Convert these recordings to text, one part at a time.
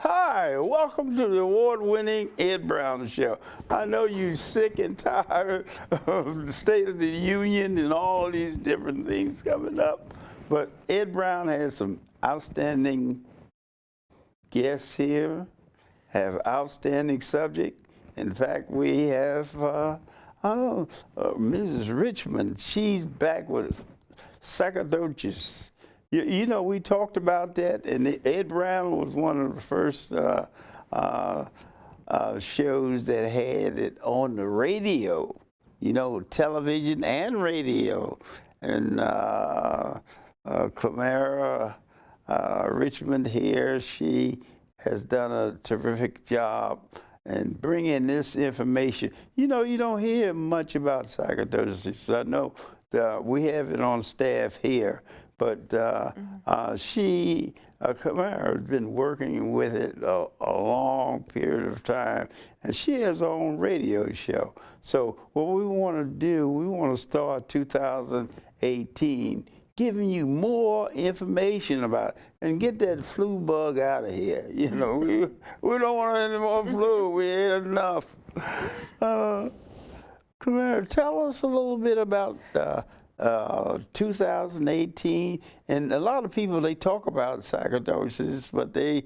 Hi, welcome to the award-winning Ed Brown Show. I know you're sick and tired of the State of the Union and all these different things coming up, but Ed Brown has some outstanding guests here, have outstanding subject. In fact, we have Mrs. Richmond. She's back with sarcoidosis. You know, we talked about that, and Ed Brown was one of the first shows that had it on the radio, you know, television and radio. And Kamaria Richmond here, she has done a terrific job in bringing this information. You know, you don't hear much about sarcoidosis. I know we have it on staff here. But Kamaria has been working with it a long period of time, and she has her own radio show. So what we want to do, we want to start 2018 giving you more information about it and get that flu bug out of here. You know, we don't want any more flu. We had enough. Kamaria, tell us a little bit about 2018, and a lot of people, they talk about sarcoidosis, but they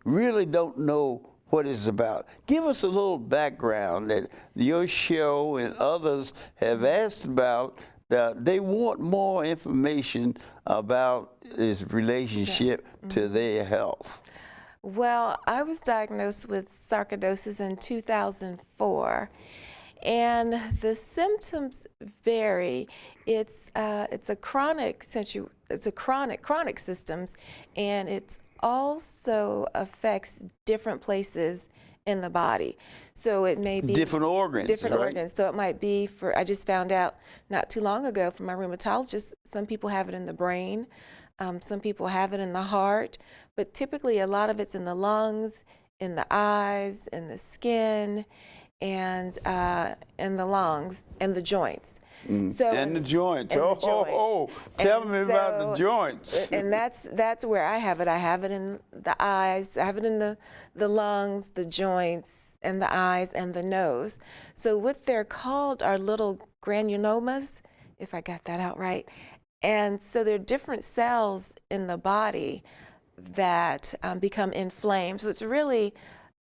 really don't know what it's about. Give us a little background that your show and others have asked about. They want more information about this relationship to their health. Well, I was diagnosed with sarcoidosis in 2004. And the symptoms vary. It's a chronic systems, and it also affects different places in the body. So it may be different organs. Different right? organs. So it might be I just found out not too long ago from my rheumatologist, some people have it in the brain, some people have it in the heart, but typically a lot of it's in the lungs, in the eyes, in the skin, and the lungs and the joints. So and the joints. Tell me about the joints. And that's where I have it. I have it in the eyes. I have it in the lungs, the joints, and the eyes and the nose. So what they're called are little granulomas, if I got that out right. And so there are different cells in the body that become inflamed. So it's really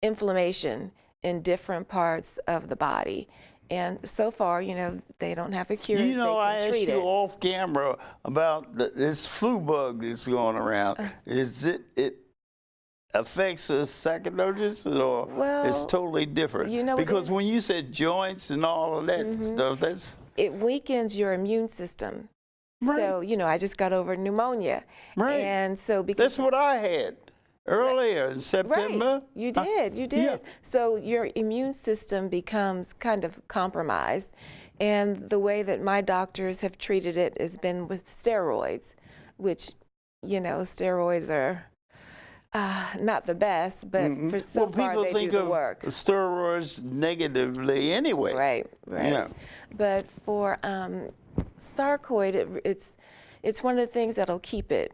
inflammation in different parts of the body. And so far, you know, they don't have a cure. You know, I asked you it. off camera about this flu bug that's going around. Is it affects the sarcoidosis, or it's totally different? You know, because when you said joints and all of that stuff, it weakens your immune system. Right. So, you know, I just got over pneumonia. Right. And so because that's what I had. Earlier in September. Right. You did. Yeah. So your immune system becomes kind of compromised. And the way that my doctors have treated it has been with steroids, which, you know, steroids are not the best, but for so far they do the work. People think of steroids negatively anyway. Right. Yeah. But for sarcoid, it's one of the things that'll keep it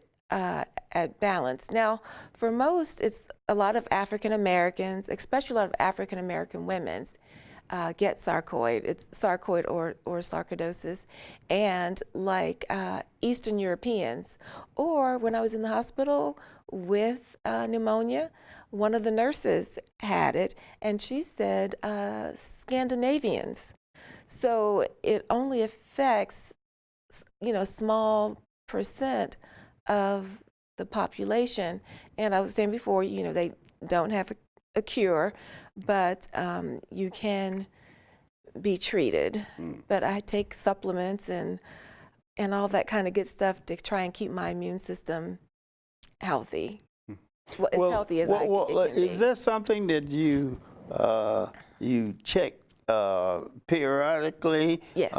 at balance. Now, for most, it's a lot of African Americans, especially a lot of African American women, get sarcoid. It's sarcoid or sarcoidosis, and like Eastern Europeans. Or when I was in the hospital with pneumonia, one of the nurses had it, and she said Scandinavians. So it only affects, you know, small percent of the population. And I was saying before, you know, they don't have a cure, but you can be treated. But I take supplements and all that kind of good stuff to try and keep my immune system healthy. As healthy as it can be. Is that something that you check periodically? Yes.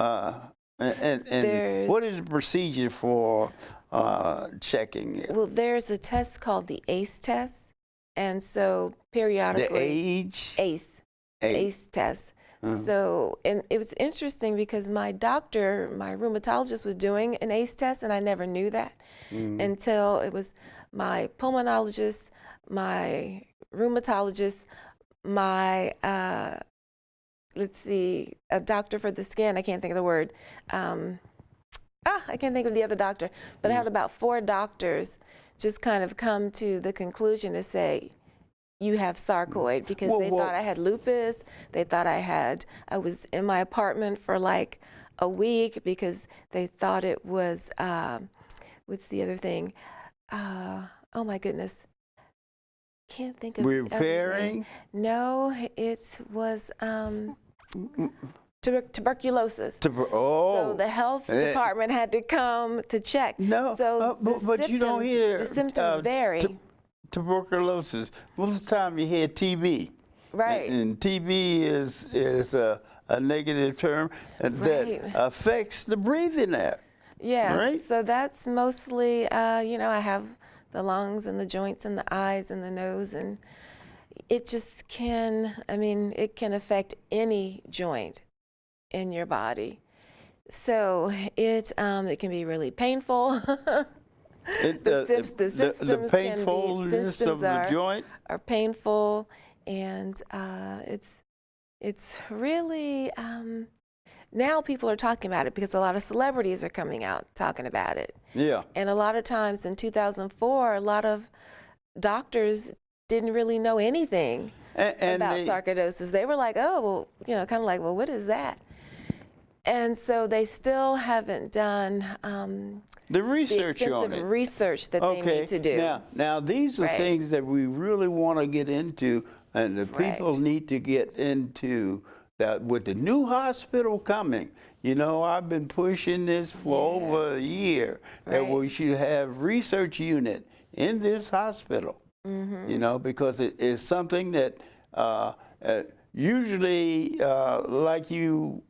And what is the procedure for checking it? Well, there's a test called the ACE test, and so periodically. The age? ACE test. So, and it was interesting because my doctor, my rheumatologist, was doing an ACE test, and I never knew that until it was my pulmonologist, my rheumatologist, my let's see, a doctor for the skin. I can't think of the word. I can't think of the other doctor. But I had about 4 doctors just kind of come to the conclusion to say, you have sarcoid, because they thought I had lupus. They thought I was in my apartment for like a week because they thought it was, what's the other thing? Oh my goodness. Can't think of repairing. No, it was tuberculosis. So the health department had to come to check. No, so but you don't hear the symptoms vary. Tuberculosis. Most of the time you hear TB. Right. And TB is a negative term that affects the breathing air. Yeah. Right. So that's mostly, you know, I have the lungs and the joints and the eyes and the nose, and it just can, I mean, it can affect any joint in your body. So it can be really painful. The painfulness of the joint are painful, and it's really now people are talking about it because a lot of celebrities are coming out talking about it. Yeah. And a lot of times in 2004, a lot of doctors didn't really know anything about sarcoidosis. They were like, oh, well, you know, kind of like, well, what is that? And so they still haven't done the research on it. extensive research that they need to do. Now these are things that we really want to get into, and the people need to get into that with the new hospital coming. You know, I've been pushing this for over a year that we should have research unit in this hospital. You know, because it is something that usually, like a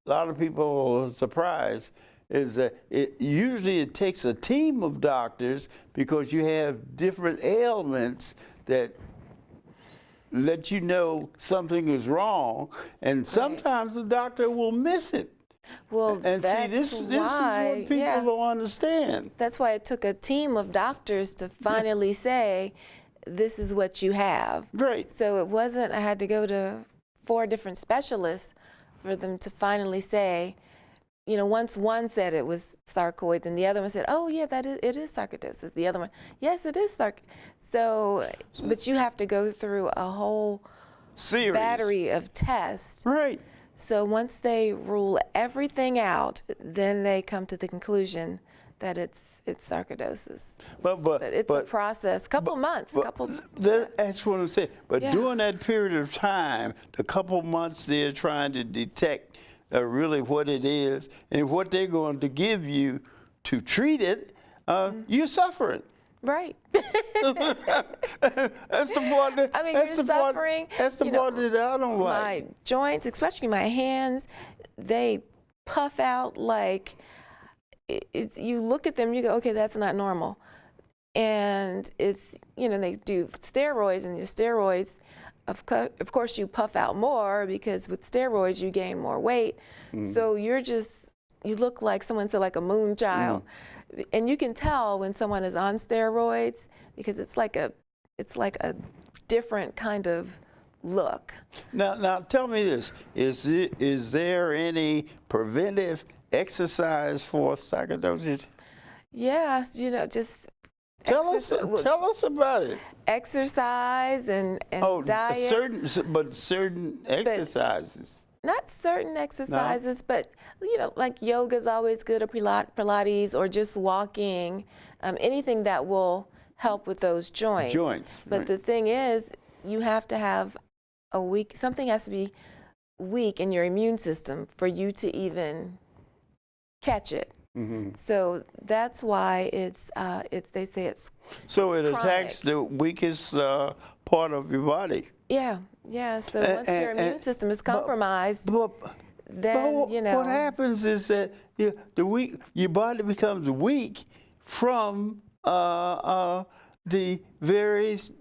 lot of people are surprised, is that usually it takes a team of doctors because you have different ailments that let you know something is wrong, and sometimes the doctor will miss it. Well, and that's see, this is why, what people don't understand. That's why it took a team of doctors to finally say, this is what you have. Right. So it wasn't, I had to go to 4 different specialists for them to finally say, you know, once one said it was sarcoid, then the other one said, oh yeah, it is sarcoidosis. The other one, yes, it is So, but you have to go through a whole battery of tests. Right. So once they rule everything out, then they come to the conclusion that it's sarcoidosis. But it's a process, couple months. That's what I'm saying. But during that period of time, the couple months they're trying to detect really what it is and what they're going to give you to treat it, you're suffering. Right. That's the part that, I mean, you're suffering. That's the part that I don't like. My joints, especially my hands, they puff out like, you look at them, you go, okay, that's not normal. And it's, you know, they do steroids, and the steroids, of course, you puff out more because with steroids you gain more weight. So you look like someone said, like a moon child. And you can tell when someone is on steroids because it's like a different kind of look. Now tell me this: is there any preventive exercise for sarcoidosis? Yeah, you know, just tell us about it. Exercise and diet. Certain exercises. Not certain exercises, but you know, like yoga is always good, or Pilates, or just walking, anything that will help with those joints. But the thing is, you have to have something has to be weak in your immune system for you to even catch it. So that's why they say it's so it chronic. Attacks the weakest part of your body. Yeah. So once your immune system is compromised, then you know what happens is that your body becomes weak from the various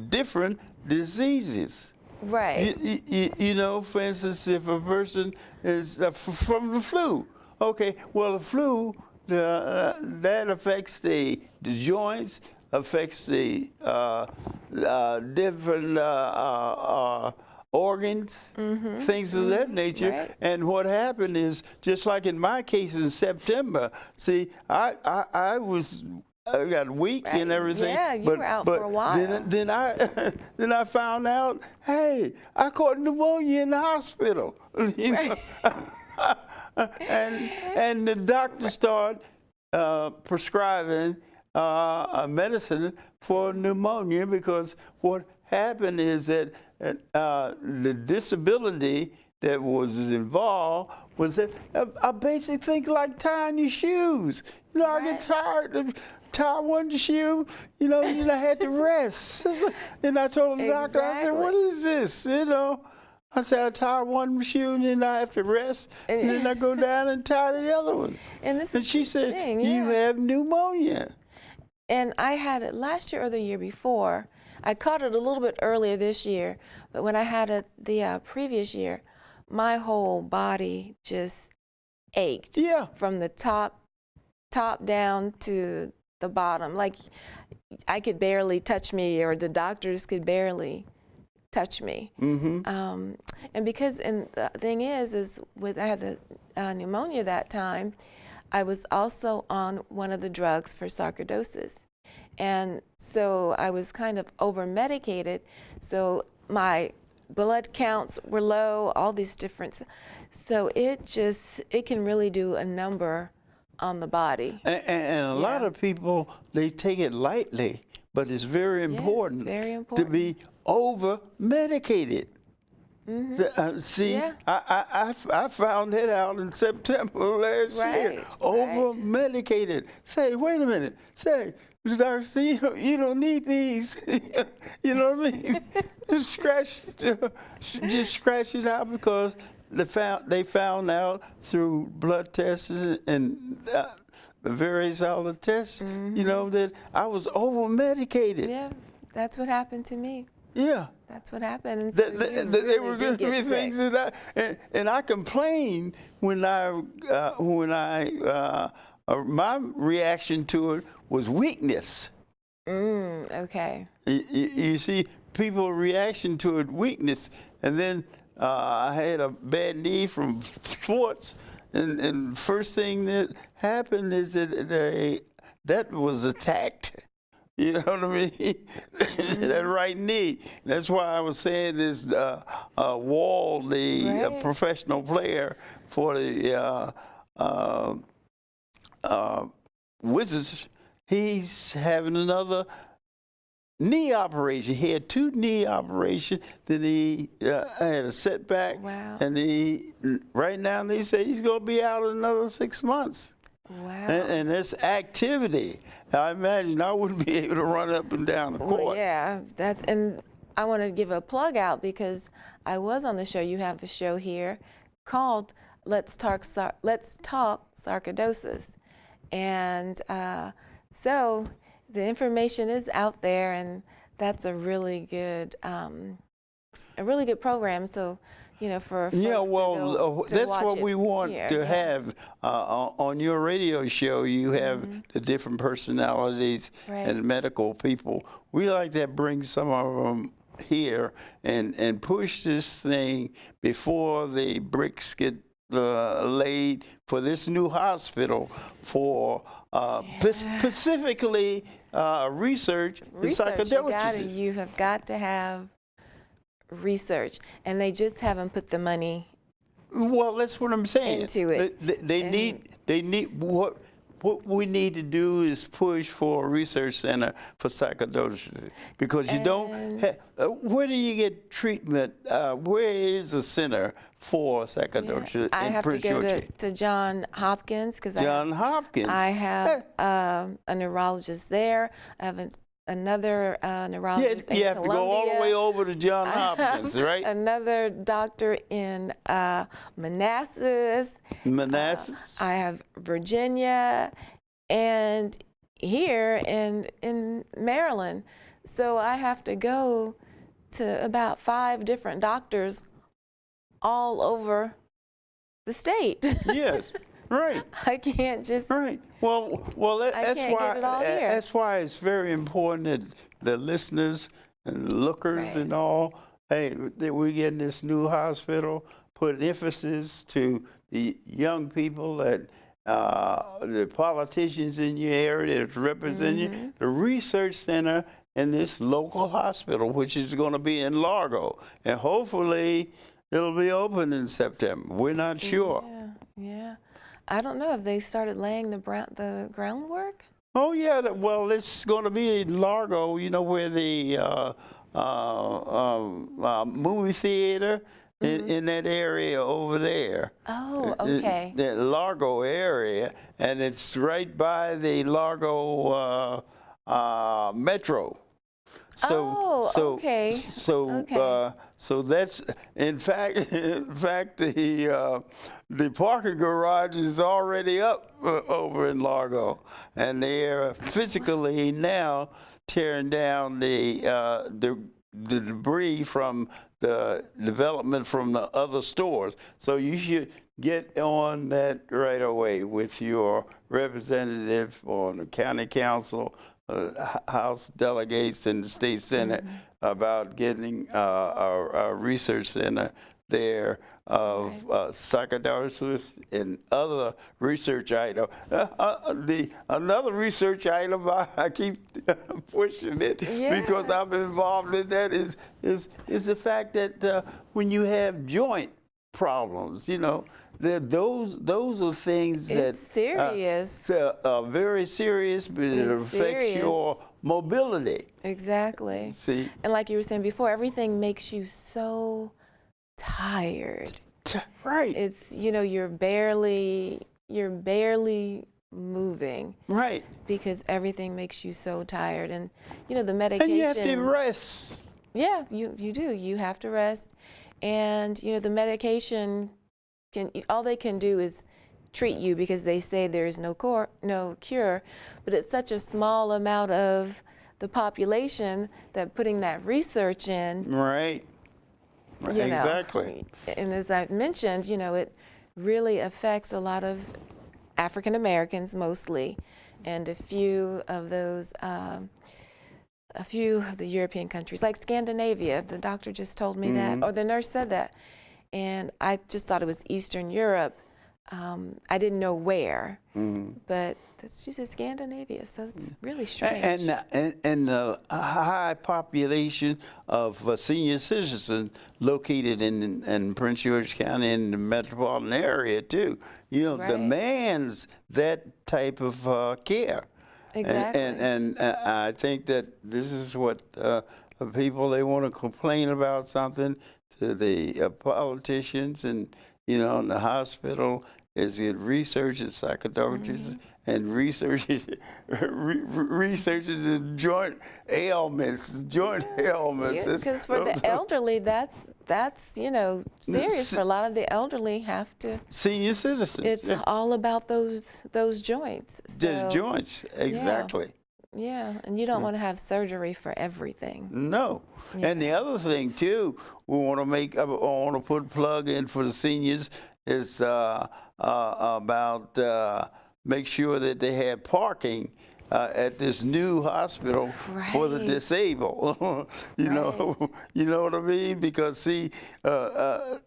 different diseases. Right. You know, for instance, if a person is from the flu. Okay, well, the flu, that affects the joints, affects the different organs, things of that nature. Right. And what happened is, just like in my case in September, see, I got weak and everything. Yeah, you but, were out but for a while. Then I found out, hey, I caught pneumonia in the hospital. You know? and the doctor started prescribing a medicine for pneumonia, because what happened is that the disability that was involved was that a basic thing like tying your shoes. You know, I get tired of tie one shoe, you know, and I had to rest. And I told the doctor, I said, what is this, you know? I said, I tie one shoe and then I have to rest, and then I go down and tie the other one. And she said, thing, you have pneumonia. And I had it last year or the year before. I caught it a little bit earlier this year, but when I had it the previous year, my whole body just ached. Yeah. From the top down to the bottom. Like, I could barely touch me, or the doctors could barely touch me. And the thing is I had the pneumonia that time, I was also on one of the drugs for sarcoidosis. And so I was kind of over-medicated, so my blood counts were low, all these different, so it can really do a number on the body. And a lot of people, they take it lightly, but it's very important, to be over-medicated. See, I found that out in September last year. Over-medicated. Say, wait a minute. Say, the doctor said, you don't need these. You know what I mean? just scratch it out, because they found out through blood tests and various other tests, you know, that I was over-medicated. Yeah, that's what happened to me. Yeah. That's what happened. And so they were giving me things that and I complained when my reaction to it was weakness. Okay. You see, people's reaction to it, weakness. And then I had a bad knee from sports, and first thing that happened is that was attacked. You know what I mean? That right knee. That's why I was saying this. Wall, the professional player for the Wizards, he's having another knee operation. He had 2 knee operations. Then he had a setback. Wow. And right now they say he's going to be out another 6 months. Wow. And this activity, I imagine I wouldn't be able to run up and down the court. Well, yeah, and I want to give a plug out, because I was on the show. You have a show here called Let's Talk Sarcoidosis. And so the information is out there, and that's a really good program. So, you know, for folks that's what we want to have on your radio show. You have the different personalities and medical people. We like to bring some of them here and push this thing before the bricks get laid for this new hospital for specifically research in sarcoidosis. You have got to have research, and they just haven't put the money. Well, that's what I'm saying. Into it. They need what we need to do is push for a research center for sarcoidosis, because you don't have, where do you get treatment? Where is a center for sarcoidosis? I have to go to Johns Hopkins, because I have a neurologist there. I have another neurologist in you have Columbia. to go all the way over to Johns Hopkins, right? Another doctor in Manassas. I have Virginia, and here in Maryland. So I have to go to about 5 different doctors all over the state. Yes. Right. I can't just. Right. Well, that's can't why get it all here. that's why it's very important that the listeners and lookers Right. and all, hey, that we get in this new hospital, put emphasis to the young people that the politicians in your area that's representing you, the research center in this local hospital, which is going to be in Largo, and hopefully it'll be open in September. We're not sure. Yeah. I don't know if they started laying the groundwork. Oh yeah, well, it's going to be in Largo, you know, where the movie theater in that area over there. Oh, okay. The Largo area, and it's right by the Largo Metro. Okay. So that's in fact the parking garage is already up over in Largo, and they're physically now tearing down the debris from the development from the other stores. So you should get on that right away with your representative on the county council, House delegates, and the state senate about getting a research center there of sarcoidosis and other research items. Another research item, I keep pushing it because I'm involved in that, is the fact that when you have joint problems, you know, those are things that serious. Are very serious, but it affects your mobility. Exactly. See, and like you were saying before, everything makes you so tired. Right. It's, you know, you're barely moving. Right. Because everything makes you so tired, and you know the medication. And you have to rest. Yeah, you do. You have to rest, and you know the medication all they can do is treat you because they say there is no cure, but it's such a small amount of the population that putting that research in. Right. Exactly. And as I've mentioned, you know, it really affects a lot of African Americans mostly, and a few of those, a few of the European countries, like Scandinavia. The doctor just told me that, or the nurse said that. And I just thought it was Eastern Europe. I didn't know where, but she said Scandinavia, so it's really strange. And a high population of senior citizens located in Prince George County and the metropolitan area too, you know, demands that type of care. Exactly. And I think that this is what people, they want to complain about something to the politicians and, you know, in the hospital, is it research in sarcoidosis and researching the joint ailments, Yeah, because for the elderly, that's you know, serious. For a lot of the elderly have to. Senior citizens. It's all about those joints. The joints, exactly. Yeah, and you don't want to have surgery for everything. No. And the other thing too, I want to put a plug in for the seniors is about make sure that they have parking at this new hospital for the disabled. you know what I mean? Because see,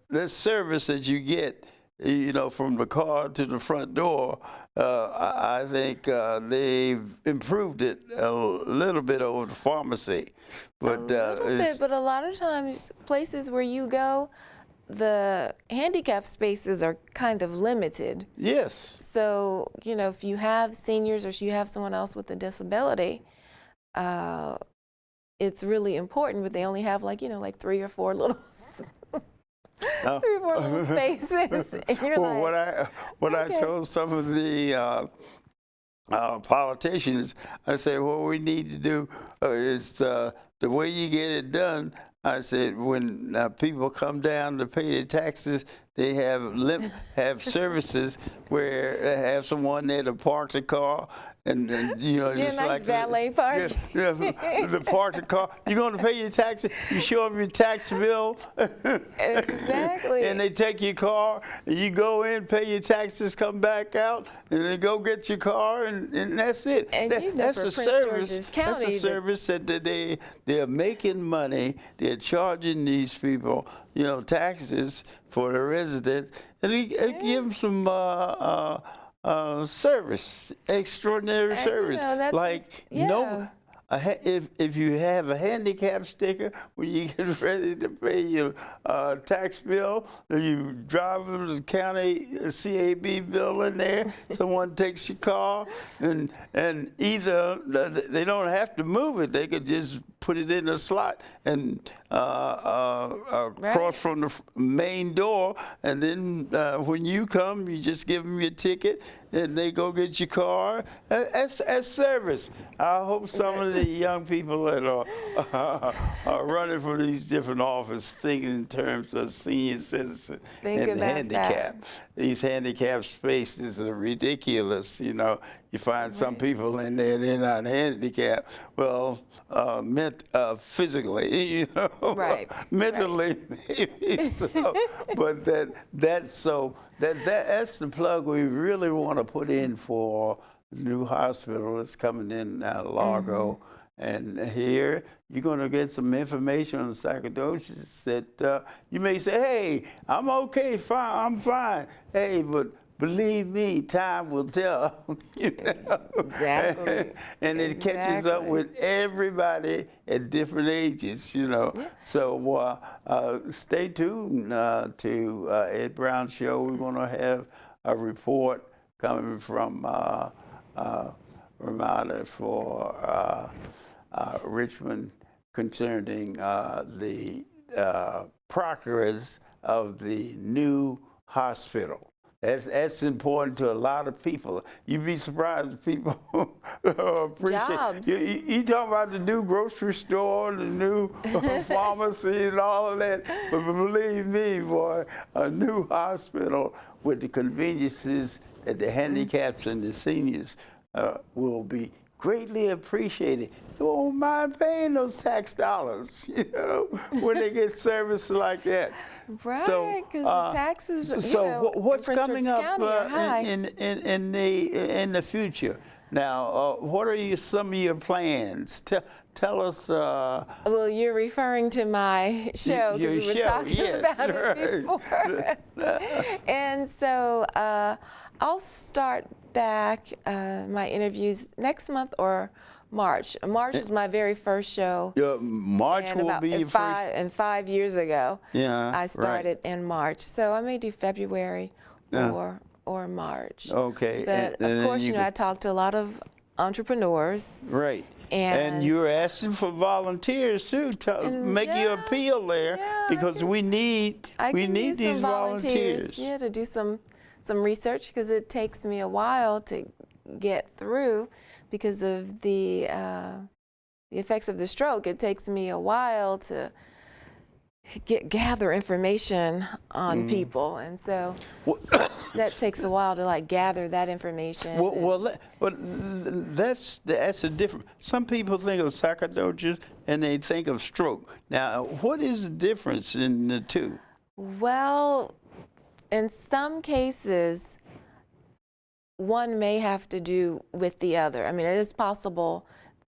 this service that you get, you know, from the car to the front door, I think they've improved it a little bit over the pharmacy. But a little bit, but a lot of times, places where you go, the handicap spaces are kind of limited. Yes. So, you know, if you have seniors or if you have someone else with a disability, it's really important, but they only have like, you know, like 3 or 4 little 3 or 4 little spaces. And you're well, what I told some of the politicians, I said, what we need to do is the way you get it done. I said, when people come down to pay their taxes, they have services where they have someone there to park the car and you know, Yeah, just nice like valet park. Yeah, the park the car. You're going to pay your taxes. You show them your tax bill. Exactly. And they take your car, and you go in, pay your taxes, come back out, and then go get your car, and that's it. And you know, That's for a Prince service. George's That's a County, service that they're making money. They're charging these people, you know, taxes for the residents, and they give them some service, extraordinary service. You know, that's, like yeah. no. If you have a handicap sticker, when you get ready to pay your tax bill, you drive to the county CAB building there, someone takes your car, and either they don't have to move it, they could just put it in a slot and across from the main door, and then when you come, you just give them your ticket, and they go get your car. That's service. I hope some of the young people that are running for these different offices think in terms of senior citizen and handicap. These handicap spaces are ridiculous. You know, you find some people in there, they're not handicapped. Well, physically, you know, mentally, maybe. So, but that's the plug we really want to put in for the new hospital that's coming in at Largo. And here you're going to get some information on sarcoidosis that you may say, hey, I'm okay, fine, I'm fine. Hey, but believe me, time will tell. You know? Exactly. And it catches up with everybody at different ages, you know. Yeah. So stay tuned to Ed Brown's show. We're going to have a report coming from Ramada for Richmond concerning the progress of the new hospital. That's important to a lot of people. You'd be surprised if people appreciate. Jobs. You talk about the new grocery store, the new pharmacy, and all of that. But believe me, boy, a new hospital with the conveniences that the handicaps and the seniors will be greatly appreciated. You won't mind paying those tax dollars, you know, when they get service like that. Right, because the taxes. So what's coming up in the future? Now, what are some of your plans? Tell us. Well, you're referring to my show because we were talking about it before. And so I'll start back my interviews next month or March. March is my very first show. March will be your first. And 5 years ago, I started in March. So I may do February or March. Okay. But of course, you know, I talk to a lot of entrepreneurs. Right. And you're asking for volunteers too. Make your appeal there because we need these volunteers. Yeah, to do some research because it takes me a while to get through because of the effects of the stroke. It takes me a while to gather information on people, and so that takes a while to like gather that information. Well, that's a different. Some people think of sarcoidosis and they think of stroke. Now, what is the difference in the two? Well, in some cases, one may have to do with the other. I mean, it is possible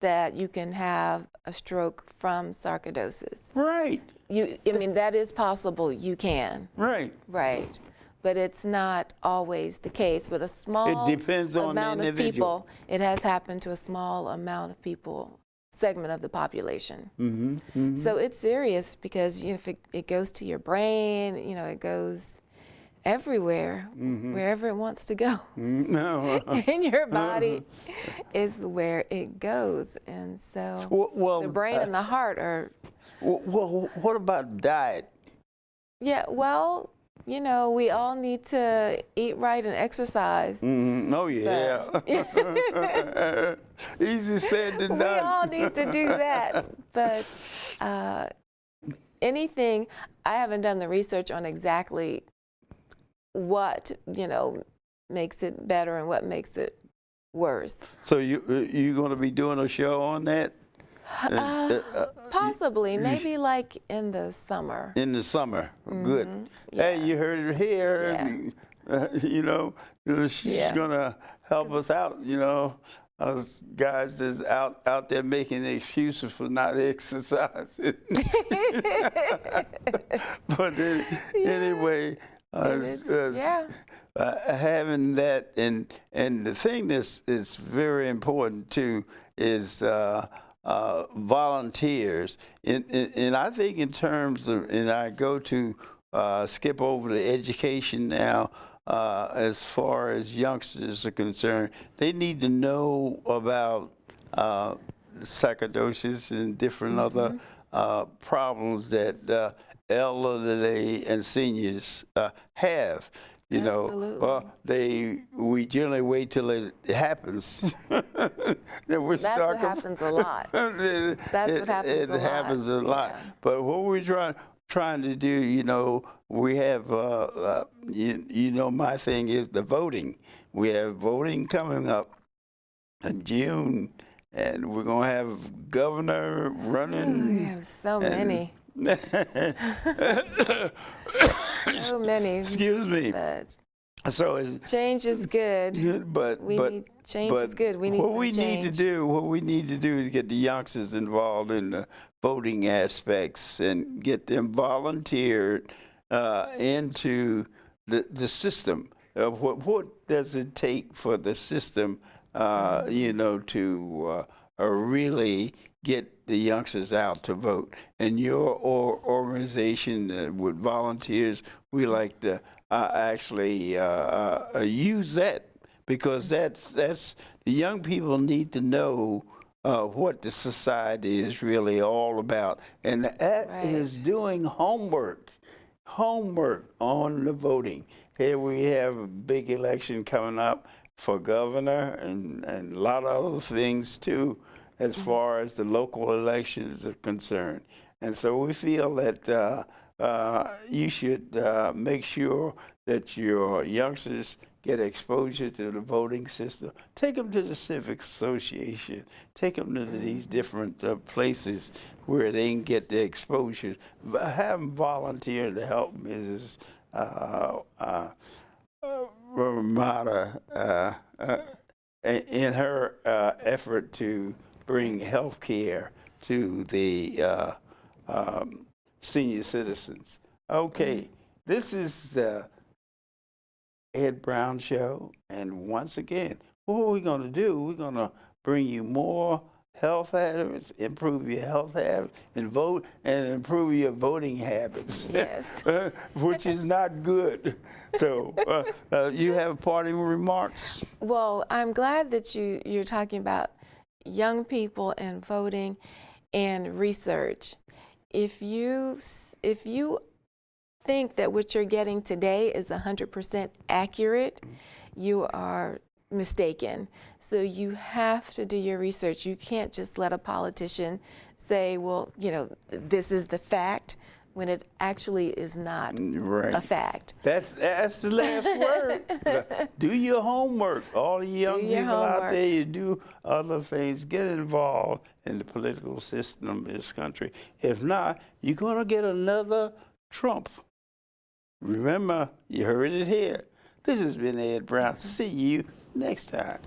that you can have a stroke from sarcoidosis. Right. I mean, that is possible. You can. Right. Right. But it's not always the case. With a small amount of people, it has happened to a small amount of people, segment of the population. So it's serious because if it goes to your brain, you know, it goes everywhere, wherever it wants to go. In your body is where it goes. And so the brain and the heart are... Well, what about diet? Yeah, well, you know, we all need to eat right and exercise. Oh, yeah. Easy said than done. We all need to do that. But anything, I haven't done the research on exactly what, you know, makes it better and what makes it worse. So you going to be doing a show on that? Possibly, maybe like in the summer. In the summer, good. Yeah. Hey, you heard it here. Yeah. She's gonna help us out. Us guys that's out there making excuses for not exercising. But anyway, having that, and the thing that's is very important too is volunteers. And I think in terms of, and I go to skip over to education now. As far as youngsters are concerned, they need to know about sarcoidosis and different other problems that elderly and seniors have. Absolutely. Well, we generally wait till it happens. Then we That's what happens a lot. That's what happens a lot. It happens a lot. Yeah. But what we're trying to do, we have, my thing is the voting. We have voting coming up in June, and we're going to have governor running. We have so many. So many. Excuse me. So change is good. Change is good. We need what we need to do is get the youngsters involved in the voting aspects and get them volunteered into the system. What does it take for the system, to really get the youngsters out to vote? And your organization with volunteers, we like to actually use that, because that's the young people need to know what the society is really all about, and that is doing homework on the voting. Here we have a big election coming up for governor and a lot of other things too, as far as the local elections are concerned. And so we feel that you should make sure that your youngsters get exposure to the voting system. Take them to the Civic Association. Take them to these different places where they can get the exposure. Have them volunteer to help Mrs. Ramada in her effort to bring health care to the senior citizens. Okay, this is the Ed Brown Show, and once again, what are we going to do? We're going to bring you more health habits, improve your health habits, and vote, and improve your voting habits. Yes. Which is not good. So, you have parting remarks? Well, I'm glad that you're talking about young people and voting and research. If you think that what you're getting today is 100% accurate, you are mistaken. So you have to do your research. You can't just let a politician say, well, this is the fact, when it actually is not a fact. That's the last word. Do your homework. All the young people out there, you do other things. Get involved in the political system of this country. If not, you're going to get another Trump. Remember, you heard it here. This has been Ed Brown. See you next time.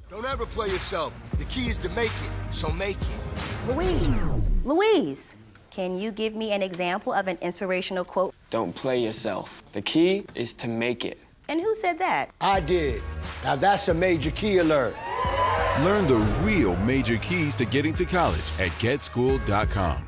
Don't ever play yourself. The key is to make it, so make it. Louise, can you give me an example of an inspirational quote? Don't play yourself. The key is to make it. And who said that? I did. Now that's a major key alert. Learn the real major keys to getting to college at getschool.com.